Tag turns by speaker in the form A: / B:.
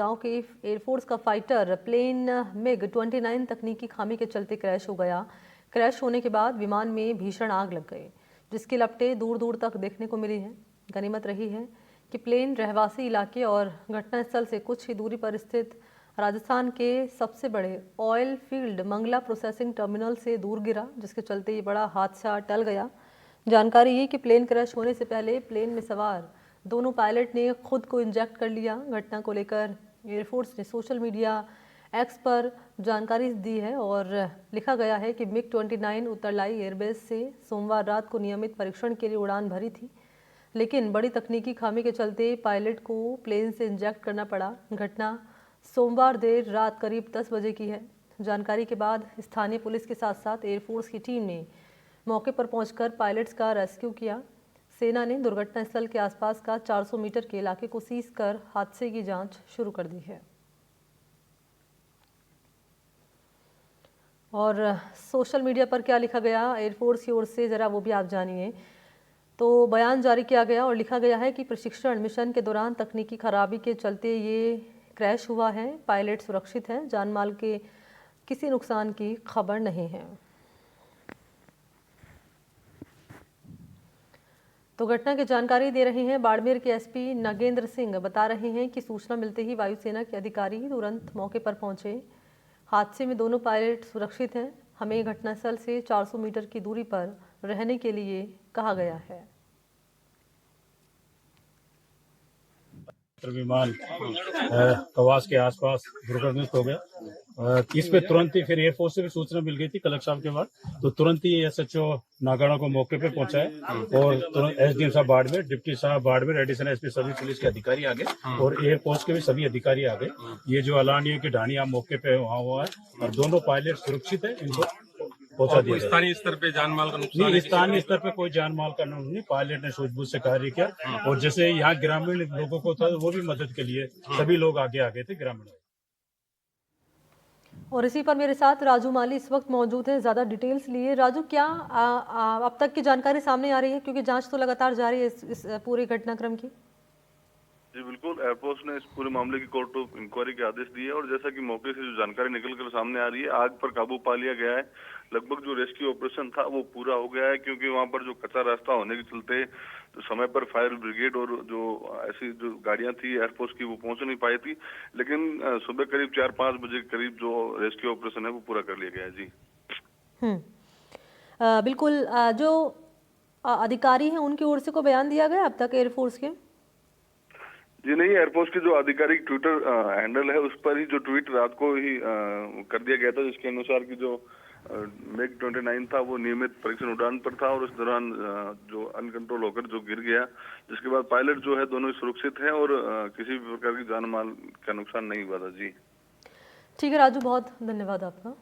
A: गांव के एयरफोर्स का फाइटर प्लेन MiG-29 तकनीकी खामी के चलते क्रैश हो गया। क्रैश होने के बाद विमान में भीषण आग लग गई, जिसकी लपटें दूर दूर तक देखने को मिली हैं। गनीमत रही है कि प्लेन रहवासी इलाके और घटनास्थल से कुछ ही दूरी पर स्थित राजस्थान के सबसे बड़े oil field Mangala processing terminal से दूर गिरा, जिसके चलते ये बड़ा हादसा टल गया। जानकारी ये कि प्लेन क्रैश होने से पहले प्लेन में सवार दोनों पायलट ने खुद को इंजेक्ट कर लिया। घटना को लेकर एयरफोर्स ने सोशल मीडिया एक्स पर जानकारी दी है और लिखा गया है कि MiG-29 उत्तरलाई एयरबेस से सोमवार रात को नियमित परीक्षण के लिए उड़ान भरी थी, लेकिन बड़ी तकनीकी खामी के चलते पायलट को प्लेन से इंजेक्ट करना पड़ा। घटना सोमवार देर रात करीब 10 बजे की है। जानकारी के बाद स्थानीय पुलिस के साथ साथ एयरफोर्स की टीम ने मौके पर पहुंचकर पायलट्स का रेस्क्यू किया। सेना ने दुर्घटना स्थल के आसपास का 400 मीटर के इलाके को सीज कर हादसे की जांच शुरू कर दी है। और सोशल मीडिया पर क्या लिखा गया एयरफोर्स की ओर से, जरा वो भी आप जानिए। तो बयान जारी किया गया और लिखा गया है कि प्रशिक्षण मिशन के दौरान तकनीकी खराबी के चलते ये क्रैश हुआ है। पायलट सुरक्षित हैं, जानमाल के किसी नुकसान की खबर नहीं है। तो घटना की जानकारी दे रहे हैं बाड़मेर के SP नगेंद्र सिंह। बता रहे हैं कि सूचना मिलते ही वायुसेना के अधिकारी तुरंत मौके पर पहुंचे। हादसे में दोनों पायलट सुरक्षित हैं। हमें घटनास्थल से 400 मीटर की दूरी पर रहने के लिए कहा गया है।
B: विमान कवास के आसपास दुर्घटनाग्रस्त हो गया। इस पे तुरंत ही फिर एयरफोर्स से भी सूचना मिल गई थी कलेक्टर साहब के बाद, तो तुरंत ही SHO नागाड़ा को मौके पे पहुंचाया और तुरंत SDM साहब बाड़मेर, डिप्टी साहब बाड़मेर, एडिशनल SP सभी पुलिस के अधिकारी आ गए और एयरफोर्स के भी सभी अधिकारी आ गए। ये जो अलानिया की ढाणिया मौके पे वहाँ हुआ है और दोनों पायलट सुरक्षित है, इनको पहुंचा दिया।
C: स्थानीय स्तर पे जान माल का नुकसान
B: नहीं, स्थानीय स्तर पे कोई जान माल का नुकसान नहीं। पायलट ने सूझबूझ से कार्य किया और जैसे यहाँ ग्रामीण लोगों को था वो भी मदद के लिए सभी लोग आगे आ गए थे ग्रामीण।
A: और इसी पर मेरे साथ राजू माली इस वक्त मौजूद है ज्यादा डिटेल्स लिए। राजू, क्या अब तक की जानकारी सामने आ रही है, क्योंकि जांच तो लगातार जारी है इस पूरे घटनाक्रम की?
D: जी बिल्कुल, एयरफोर्स ने इस पूरे मामले की कोर्ट ऑफ इंक्वायरी के आदेश दिए और जैसा कि मौके से जो जानकारी निकलकर सामने आ रही है, आग पर काबू पा लिया गया है। लगभग जो रेस्क्यू ऑपरेशन था वो पूरा हो गया है, क्योंकि वहां पर जो कच्चा रास्ता होने के चलते तो समय पर फायर ब्रिगेड और जो ऐसी जो गाड़ियां थी एयरफोर्स की वो पहुंच नहीं पाई थी, लेकिन सुबह करीब 4-5 बजे के करीब जो रेस्क्यू ऑपरेशन है वो पूरा कर लिया गया है। जी
A: बिल्कुल। जो अधिकारी हैं उनकी ओर से कोई बयान दिया गया अब तक एयरफोर्स के?
D: जी नहीं, एयरफोर्स की जो आधिकारिक ट्विटर हैंडल है उस पर ही जो ट्वीट रात को ही कर दिया गया था, जिसके अनुसार कि जो MiG-29 था वो नियमित परीक्षण उड़ान पर था और उस दौरान जो अनकंट्रोल होकर जो गिर गया, जिसके बाद पायलट जो है दोनों सुरक्षित हैं और किसी भी प्रकार की जान माल का नुकसान नहीं हुआ था। जी
A: ठीक है राजू, बहुत धन्यवाद आपका।